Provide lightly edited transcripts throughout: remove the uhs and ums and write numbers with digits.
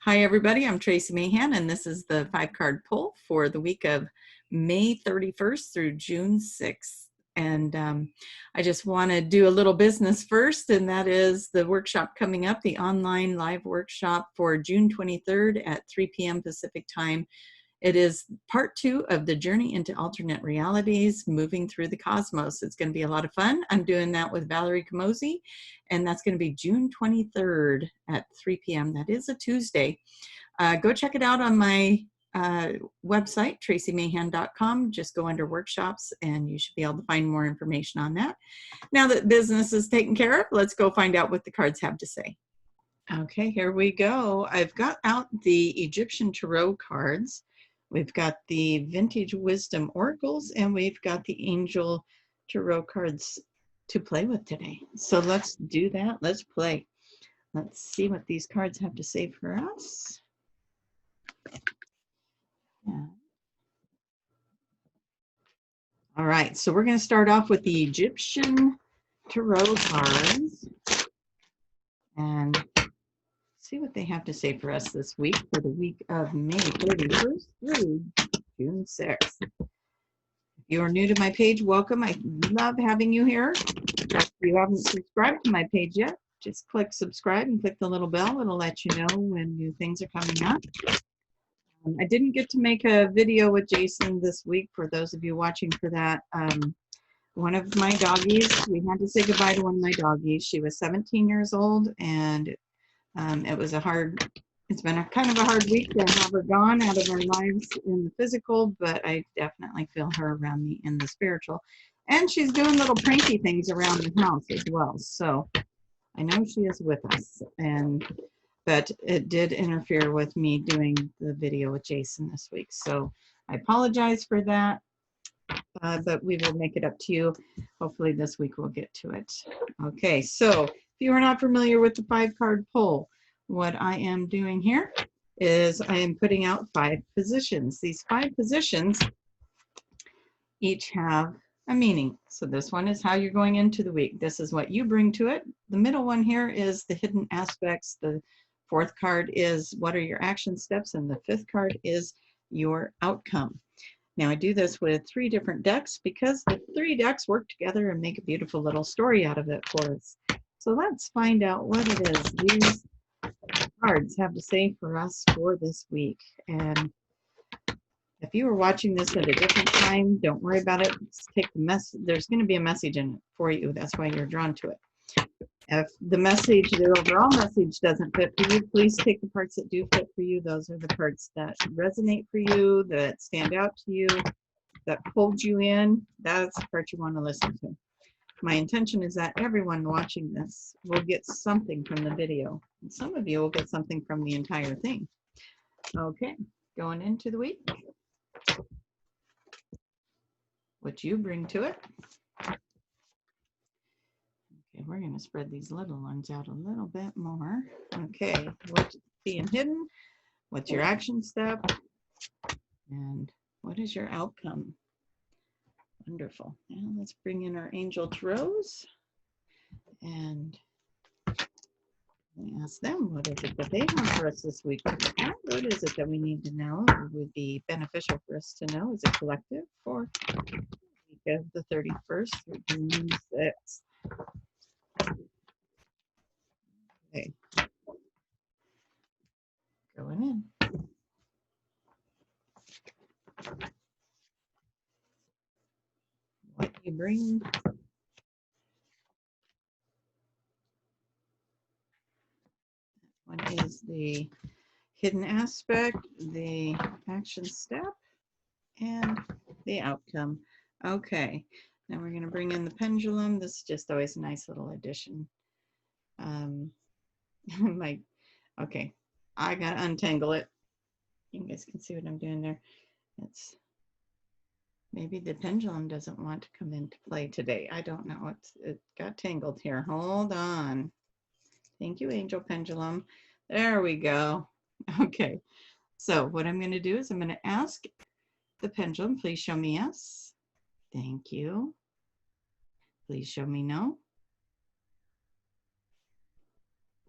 Hi, everybody. I'm Tracie Mahan, and this is the 5-card pull for the week of May 31st through June 6th. And I just want to do a little business first, and that is the workshop coming up, the online live workshop for June 23rd at 3 p.m. Pacific time. It is part 2 of the Journey into Alternate Realities, Moving Through the Cosmos. It's going to be a lot of fun. I'm doing that with Valentine, and that's going to be June 23rd at 3 p.m. That is a Tuesday. Go check it out on my website, traciemahan.com. Just go under workshops, and you should be able to find more information on that. Now that business is taken care of, let's go find out what the cards have to say. Okay, here we go. I've got out the Egyptian Tarot cards. We've got the Vintage Wisdom Oracles, and we've got the Angel Tarot cards to play with today. So let's do that. Let's play. Let's see what these cards have to say for us. Yeah. All right, so we're going to start off with the Egyptian Tarot cards and see what they have to say for us this week, for the week of May 31st through June 6th. If you are new to my page, welcome. I love having you here. If you haven't subscribed to my page yet, just click subscribe and click the little bell. It'll let you know when new things are coming up. I didn't get to make a video with Jason this week, for those of you watching for that. One of my doggies, we had to say goodbye to one of my doggies. She was 17 years old, and it's been a kind of a hard week to have her gone out of our lives in the physical, but I definitely feel her around me in the spiritual. And she's doing little pranky things around the house as well. So I know she is with us, but it did interfere with me doing the video with Jason this week. So I apologize for that, but we will make it up to you. Hopefully this week we'll get to it. Okay, so if you are not familiar with the 5-card pull, what I am doing here is I am putting out 5 positions. These 5 positions each have a meaning. So this one is how you're going into the week. This is what you bring to it. The middle one here is the hidden aspects. The 4th card is what are your action steps, and the 5th card is your outcome. Now I do this with 3 different decks because the 3 decks work together and make a beautiful little story out of it for us. So let's find out what it is these cards have to say for us for this week. And if you were watching this at a different time, don't worry about it. Let's take the message. There's going to be a message in it for you. That's why you're drawn to it. If the overall message doesn't fit for you, please take the parts that do fit for you. Those are the parts that resonate for you, that stand out to you, that hold you in. That's the part you want to listen to. My intention is that everyone watching this will get something from the video. And some of you will get something from the entire thing. Okay, going into the week. What you bring to it. Okay, we're going to spread these little ones out a little bit more. Okay, what's being hidden? What's your action step? And what is your outcome? Wonderful. Now let's bring in our Angel Tarots and ask them what is it that they have for us this week. What is it that we need to know or would be beneficial for us to know as a collective for the week of the 31st through June 6th? Okay. Going in. What you bring. One is the hidden aspect, the action step, and the outcome. Okay, now we're going to bring in the pendulum. This is just always a nice little addition. Okay, I got to untangle it. You guys can see what I'm doing there. Maybe the pendulum doesn't want to come into play today. I don't know. It got tangled here. Hold on. Thank you, Angel Pendulum. There we go. Okay. So what I'm going to do is I'm going to ask the pendulum, please show me yes. Thank you. Please show me no.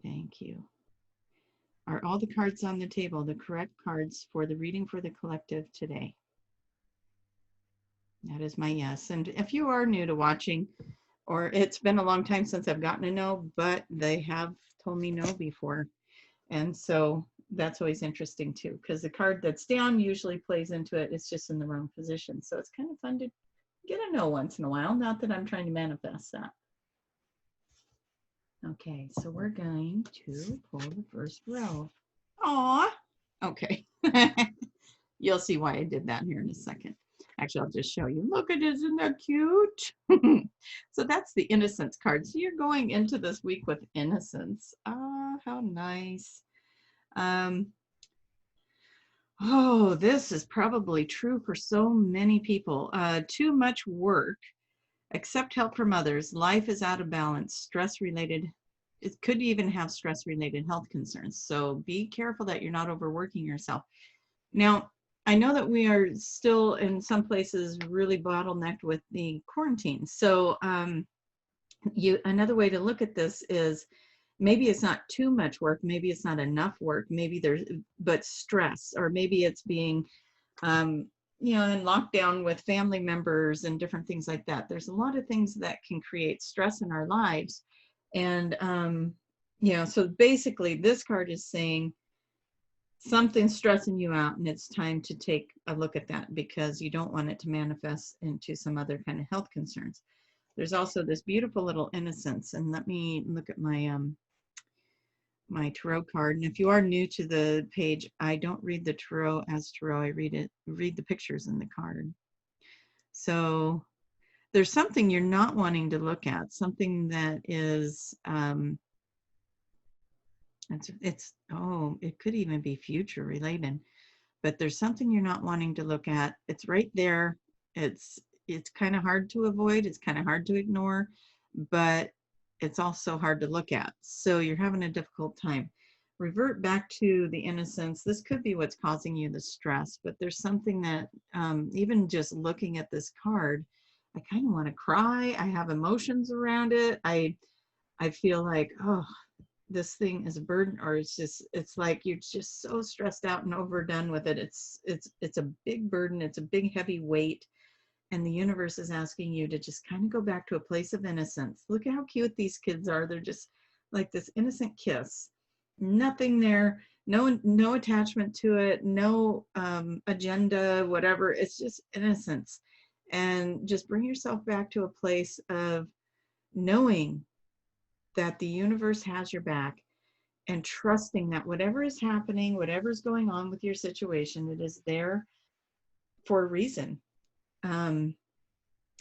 Thank you. Are all the cards on the table the correct cards for the reading for the collective today? That is my yes. And if you are new to watching, or it's been a long time since I've gotten a no, but they have told me no before. And so that's always interesting too, because the card that's down usually plays into it. It's just in the wrong position. So it's kind of fun to get a no once in a while. Not that I'm trying to manifest that. Okay, so we're going to pull the first row. Aw, okay. You'll see why I did that here in a second. Actually, I'll just show you. Look at it, isn't that cute? So that's the innocence card. So you're going into this week with innocence. Ah, how nice. Oh, this is probably true for so many people. Too much work, accept help from others. Life is out of balance, stress-related. It could even have stress-related health concerns. So be careful that you're not overworking yourself. Now, I know that we are still in some places really bottlenecked with the quarantine. So another way to look at this is maybe it's not too much work, maybe it's not enough work, maybe but stress, or maybe it's being, in lockdown with family members and different things like that. There's a lot of things that can create stress in our lives. And, so basically this card is saying something's stressing you out and it's time to take a look at that because you don't want it to manifest into some other kind of health concerns. There's also this beautiful little innocence. And let me look at my my tarot card. And if you are new to the page, I don't read the tarot as tarot. I read the pictures in the card. So there's something you're not wanting to look at, something that is it could even be future related, but there's something you're not wanting to look at. It's right there. It's kind of hard to avoid. It's kind of hard to ignore, but it's also hard to look at. So you're having a difficult time. Revert back to the innocence. This could be what's causing you the stress, but there's something that even just looking at this card, I kind of want to cry. I have emotions around it. I feel like, oh, this thing is a burden, or it's like you're just so stressed out and overdone with it. It's a big burden. It's a big heavy weight. And the universe is asking you to just kind of go back to a place of innocence. Look at how cute these kids are. They're just like this innocent kiss. Nothing there, no attachment to it, no agenda, whatever. It's just innocence. And just bring yourself back to a place of knowing that the universe has your back and trusting that whatever is happening, whatever is going on with your situation, it is there for a reason.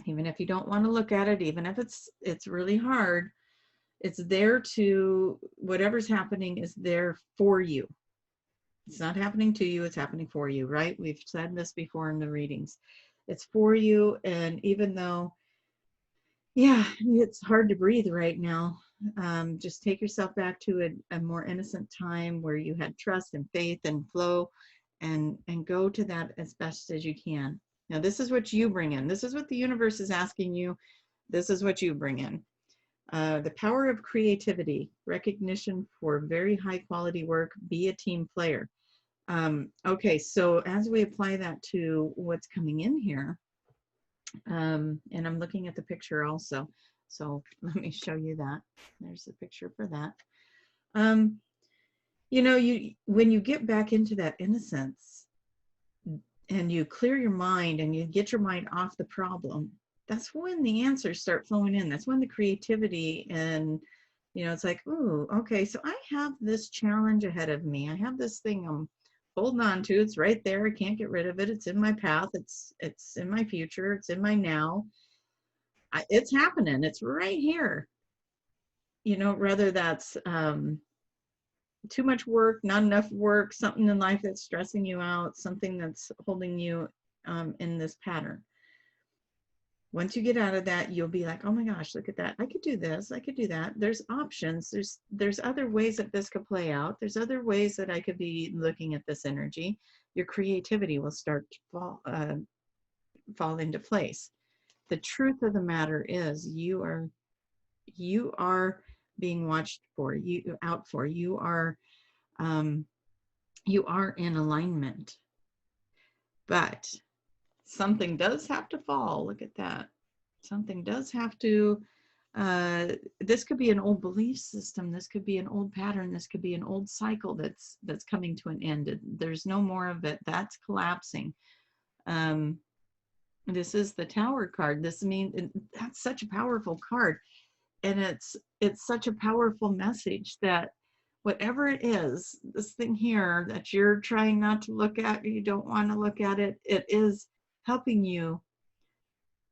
Even if you don't want to look at it, even if it's really hard, it's there to, whatever's happening is there for you. It's not happening to you, it's happening for you, right? We've said this before in the readings. It's for you. And even though, yeah, it's hard to breathe right now, just take yourself back to a more innocent time where you had trust and faith and flow, and go to that as best as you can. Now, this is what you bring in. This is what the universe is asking you. This is what you bring in. The power of creativity, recognition for very high quality work, be a team player. Okay, so as we apply that to what's coming in here, and I'm looking at the picture also. So let me show you that. There's the picture for that. When you get back into that innocence and you clear your mind and you get your mind off the problem, that's when the answers start flowing in. That's when the creativity and, it's like, ooh, okay, so I have this challenge ahead of me. I have this thing I'm holding on to. It's right there. I can't get rid of it. It's in my path. It's in my future. It's in my now. It's happening. It's right here. Whether that's too much work, not enough work, something in life that's stressing you out, something that's holding you in this pattern. Once you get out of that, you'll be like, oh my gosh, look at that. I could do this. I could do that. There's options. There's other ways that this could play out. There's other ways that I could be looking at this energy. Your creativity will start to fall into place. The truth of the matter is you are being watched for, you are You are in alignment, but something does have to fall. Look at that. Something does have to, this could be an old belief system. This could be an old pattern. This could be an old cycle that's coming to an end. There's no more of it. That's collapsing. This is the Tower card. This means that's such a powerful card. And it's such a powerful message that whatever it is, this thing here that you're trying not to look at, you don't want to look at it, it is helping you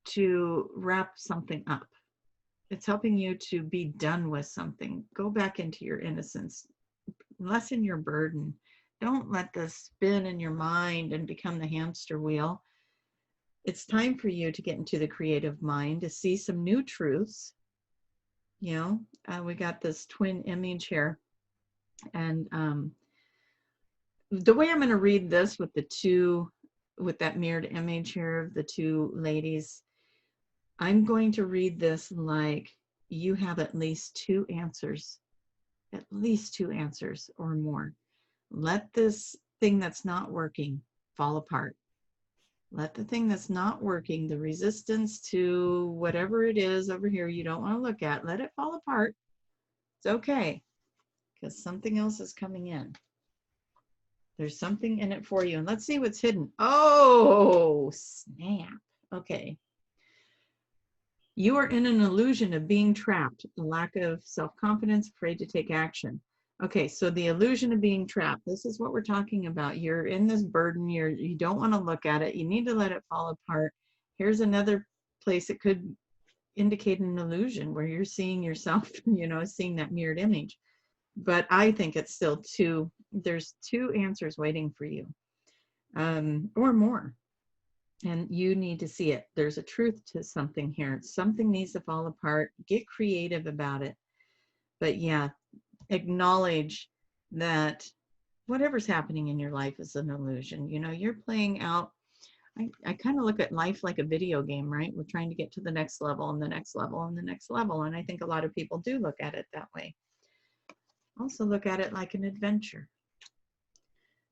to wrap something up. It's helping you to be done with something. Go back into your innocence. Lessen your burden. Don't let this spin in your mind and become the hamster wheel. It's time for you to get into the creative mind, to see some new truths. You know, we got this twin image here. And the way I'm going to read this with that mirrored image here of the two ladies, I'm going to read this like you have at least two answers or more. Let this thing that's not working fall apart. Let the thing that's not working, the resistance to whatever it is over here you don't want to look at, let it fall apart. It's okay, because something else is coming in. There's something in it for you. And let's see what's hidden. Oh, snap. Okay. You are in an illusion of being trapped, a lack of self-confidence, afraid to take action. Okay, so the illusion of being trapped, this is what we're talking about. You're in this burden, you don't want to look at it, you need to let it fall apart. Here's another place it could indicate an illusion where you're seeing yourself, you know, seeing that mirrored image. But I think it's still there's two answers waiting for you, or more. And you need to see it. There's a truth to something here. Something needs to fall apart. Get creative about it. But yeah, acknowledge that whatever's happening in your life is an illusion. You know, you're playing out. I kind of look at life like a video game, right? We're trying to get to the next level and the next level and the next level. And I think a lot of people do look at it that way. Also look at it like an adventure.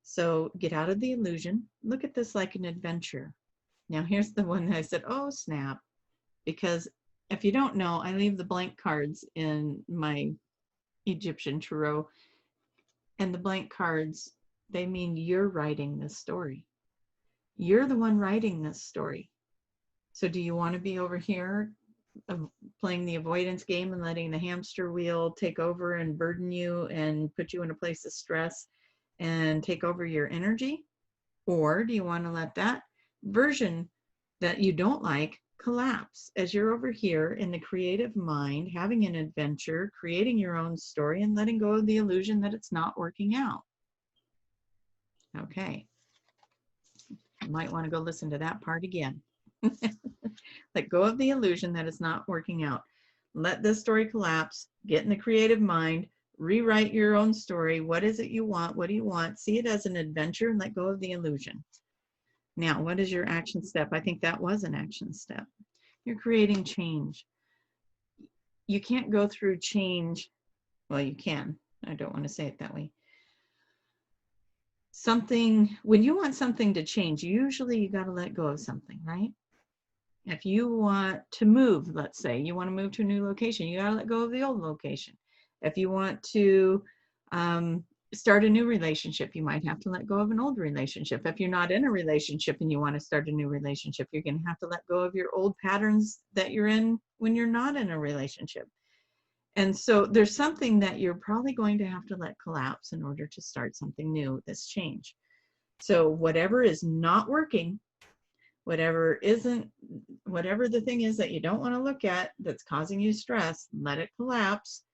So get out of the illusion. Look at this like an adventure. Now here's the one that I said, oh snap, because if you don't know, I leave the blank cards in my Egyptian tarot, and the blank cards, they mean you're writing this story. You're the one writing this story. So do you want to be over here playing the avoidance game and letting the hamster wheel take over and burden you and put you in a place of stress and take over your energy? Or do you want to let that version that you don't like collapse as you're over here in the creative mind, having an adventure, creating your own story, and letting go of the illusion that it's not working out? Okay. You might want to go listen to that part again. Let go of the illusion that it's not working out. Let this story collapse. Get in the creative mind. Rewrite your own story. What is it you want? What do you want? See it as an adventure and let go of the illusion. Now, what is your action step? I think that was an action step. You're creating change. You can't go through change. Well, you can. I don't want to say it that way. When you want something to change, usually you got to let go of something, right? If you want to move, let's say you want to move to a new location, you got to let go of the old location. If you want to start a new relationship, you might have to let go of an old relationship. If you're not in a relationship and you want to start a new relationship, you're going to have to let go of your old patterns that you're in when you're not in a relationship. And so there's something that you're probably going to have to let collapse in order to start something new, this change. So whatever is not working, whatever the thing is that you don't want to look at that's causing you stress, let it collapse.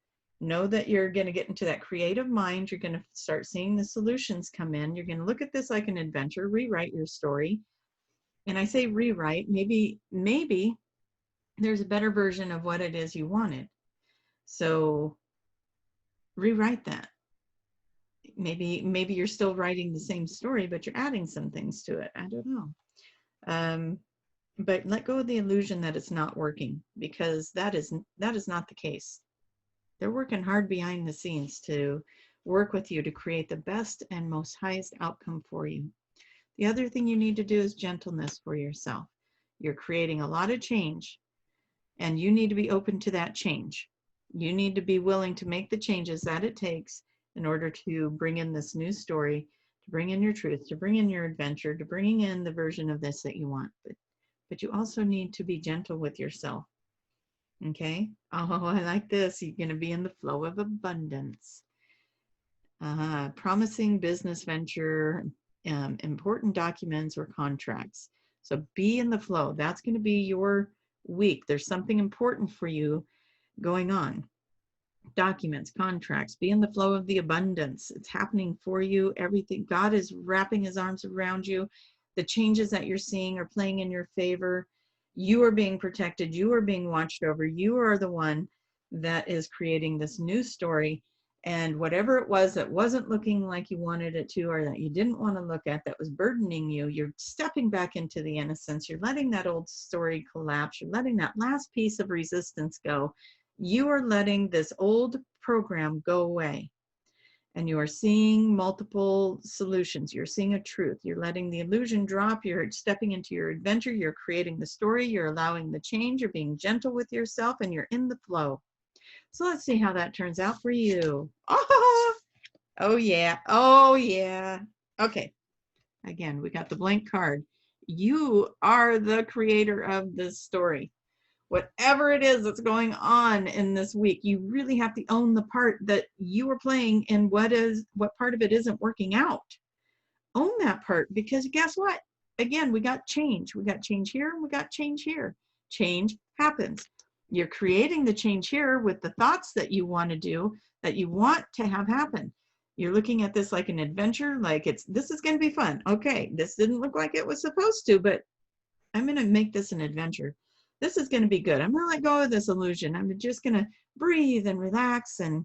Know that you're going to get into that creative mind. You're going to start seeing the solutions come in. You're going to look at this like an adventure, rewrite your story. And I say rewrite, maybe there's a better version of what it is you wanted. So rewrite that. Maybe you're still writing the same story, but you're adding some things to it. I don't know. But let go of the illusion that it's not working, because that is not the case. They're working hard behind the scenes to work with you to create the best and most highest outcome for you. The other thing you need to do is gentleness for yourself. You're creating a lot of change, and you need to be open to that change. You need to be willing to make the changes that it takes in order to bring in this new story, to bring in your truth, to bring in your adventure, to bring in the version of this that you want. But you also need to be gentle with yourself. Okay? Oh, I like this. You're going to be in the flow of abundance. Promising business venture, important documents or contracts. So be in the flow. That's going to be your week. There's something important for you going on. Documents, contracts, be in the flow of the abundance. It's happening for you. Everything. God is wrapping his arms around you. The changes that you're seeing are playing in your favor. You are being protected. You are being watched over. You are the one that is creating this new story. And whatever it was that wasn't looking like you wanted it to, or that you didn't want to look at, that was burdening you, you're stepping back into the innocence. You're letting that old story collapse. You're letting that last piece of resistance go. You are letting this old program go away. And you are seeing multiple solutions. You're seeing a truth. You're letting the illusion drop. You're stepping into your adventure. You're creating the story. You're allowing the change. You're being gentle with yourself, and you're in the flow. So let's see how that turns out for you. Oh yeah. Oh yeah. Okay. Again, we got the blank card. You are the creator of this story. Whatever it is that's going on in this week, you really have to own the part that you are playing and what part of it isn't working out. Own that part, because guess what? Again, we got change. We got change here and we got change here. Change happens. You're creating the change here with the thoughts that you want to do, that you want to have happen. You're looking at this like an adventure, like this is going to be fun. Okay, this didn't look like it was supposed to, but I'm going to make this an adventure. This is going to be good. I'm going to let go of this illusion. I'm just going to breathe and relax, and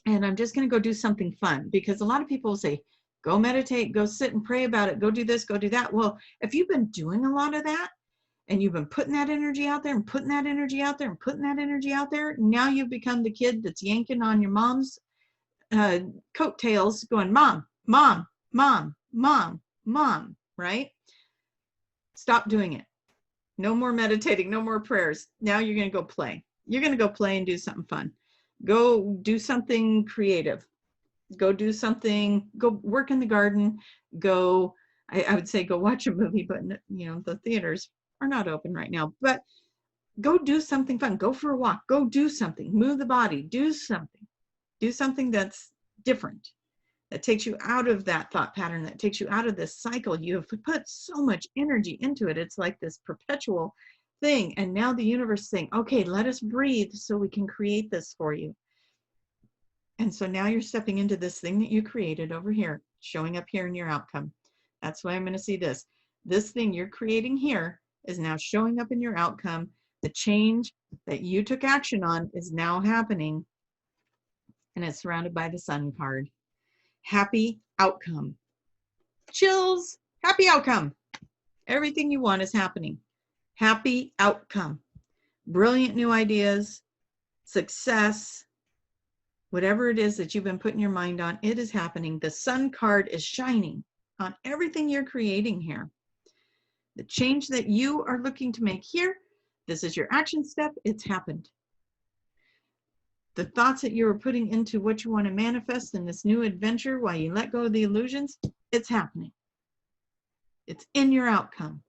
I'm just going to go do something fun, because a lot of people will say, go meditate, go sit and pray about it, go do this, go do that. Well, if you've been doing a lot of that, and you've been putting that energy out there and putting that energy out there and putting that energy out there, now you've become the kid that's yanking on your mom's coattails going, mom, mom, mom, mom, mom, right? Stop doing it. No more meditating, no more prayers. Now you're going to go play. You're going to go play and do something fun. Go do something creative. Go do something, go work in the garden. Go, I would say go watch a movie, but the theaters are not open right now. But go do something fun. Go for a walk. Go do something. Move the body. Do something. Do something that's different, that takes you out of that thought pattern, that takes you out of this cycle. You have put so much energy into it. It's like this perpetual thing. And now the universe is saying, okay, let us breathe so we can create this for you. And so now you're stepping into this thing that you created over here, showing up here in your outcome. That's why I'm going to see this. This thing you're creating here is now showing up in your outcome. The change that you took action on is now happening. And it's surrounded by the sun card. Happy outcome. Chills. Happy outcome. Everything you want is happening. Happy outcome. Brilliant new ideas. Success. Whatever it is that you've been putting your mind on, it is happening. The sun card is shining on everything you're creating here. The change that you are looking to make here, this is your action step. It's happened. The thoughts that you are putting into what you want to manifest in this new adventure while you let go of the illusions, it's happening. It's in your outcome.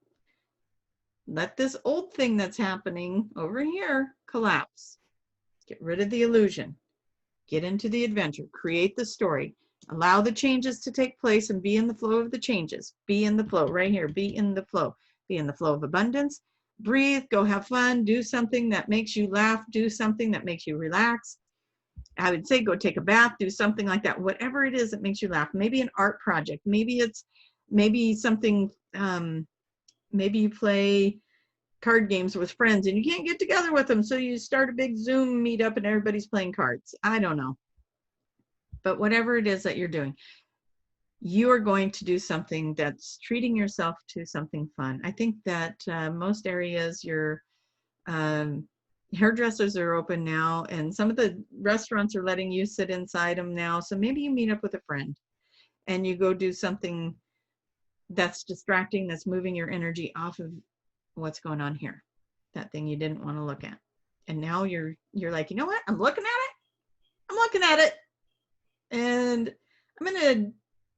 Let this old thing that's happening over here collapse. Get rid of the illusion. Get into the adventure. Create the story. Allow the changes to take place and be in the flow of the changes. Be in the flow right here. Be in the flow. Be in the flow of abundance. Breathe. Go have fun. Do something that makes you laugh. Do something that makes you relax. I would say go take a bath. Do something like that. Whatever it is that makes you laugh. Maybe an art project. Maybe something. Maybe you play card games with friends and you can't get together with them, so you start a big Zoom meetup and everybody's playing cards. I don't know. But whatever it is that you're doing, you are going to do something that's treating yourself to something fun. I think that most areas you're hairdressers are open now, and some of the restaurants are letting you sit inside them now. So maybe you meet up with a friend and you go do something that's distracting, that's moving your energy off of what's going on here, that thing you didn't want to look at. And now you're like, you know what? I'm looking at it, and I'm gonna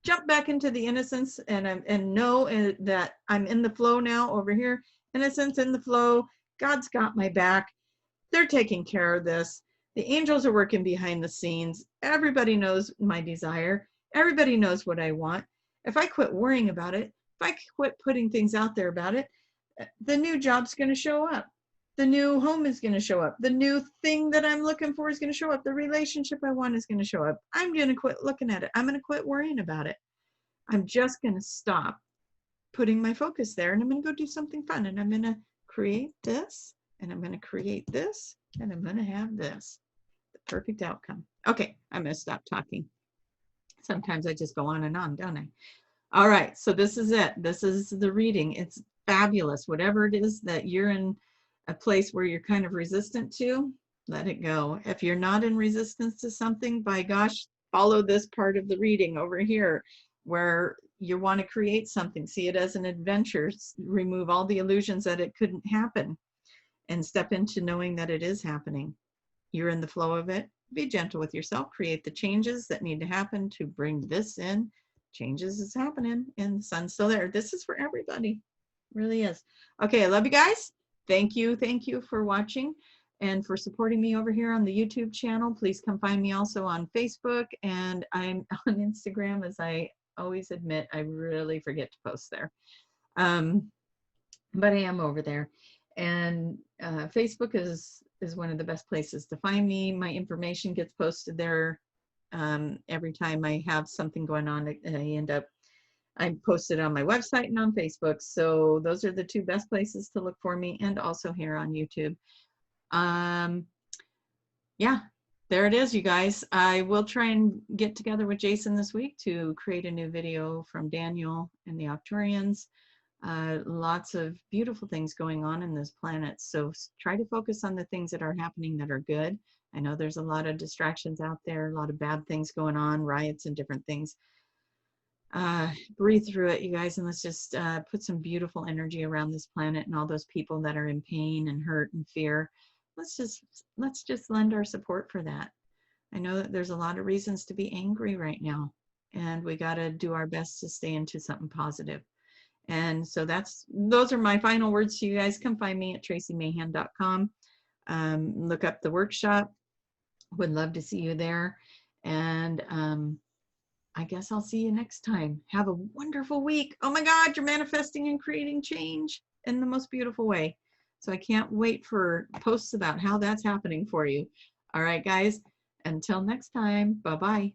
jump back into the innocence, and know that I'm in the flow now over here. Innocence in the flow. God's got my back. They're taking care of this. The angels are working behind the scenes. Everybody knows my desire. Everybody knows what I want. If I quit worrying about it, if I quit putting things out there about it, the new job's going to show up. The new home is going to show up. The new thing that I'm looking for is going to show up. The relationship I want is going to show up. I'm going to quit looking at it. I'm going to quit worrying about it. I'm just going to stop putting my focus there, and I'm going to go do something fun, and I'm going to create this, and I'm going to create this, and I'm going to have this. The perfect outcome. Okay, I'm going to stop talking. Sometimes I just go on and on, don't I? All right, so this is it. This is the reading. It's fabulous. Whatever it is that you're in a place where you're kind of resistant to, let it go. If you're not in resistance to something, by gosh, follow this part of the reading over here where you want to create something. See it as an adventure. Remove all the illusions that it couldn't happen and step into knowing that it is happening. You're in the flow of it. Be gentle with yourself. Create the changes that need to happen to bring this in. Changes is happening and the sun's still there. This is for everybody. It really is. Okay, I love you guys. Thank you for watching and for supporting me over here on the YouTube channel. Please come find me also on Facebook, and I'm on Instagram. As I always admit, I really forget to post there. But I am over there. And Facebook is one of the best places to find me. My information gets posted there every time I have something going on. I post it on my website and on Facebook. So those are the two best places to look for me, and also here on YouTube. Yeah, there it is, you guys. I will try and get together with Jason this week to create a new video from Daniel and the Octurians. Lots of beautiful things going on in this planet. So try to focus on the things that are happening that are good. I know there's a lot of distractions out there, a lot of bad things going on, riots and different things. Breathe through it, you guys, and let's just put some beautiful energy around this planet and all those people that are in pain and hurt and fear. Let's just lend our support for that. I know that there's a lot of reasons to be angry right now, and we got to do our best to stay into something positive. And so those are my final words to you guys. Come find me at traciemahan.com. Look up the workshop. Would love to see you there. And I guess I'll see you next time. Have a wonderful week. Oh my God, you're manifesting and creating change in the most beautiful way. So I can't wait for posts about how that's happening for you. All right, guys, until next time, bye-bye.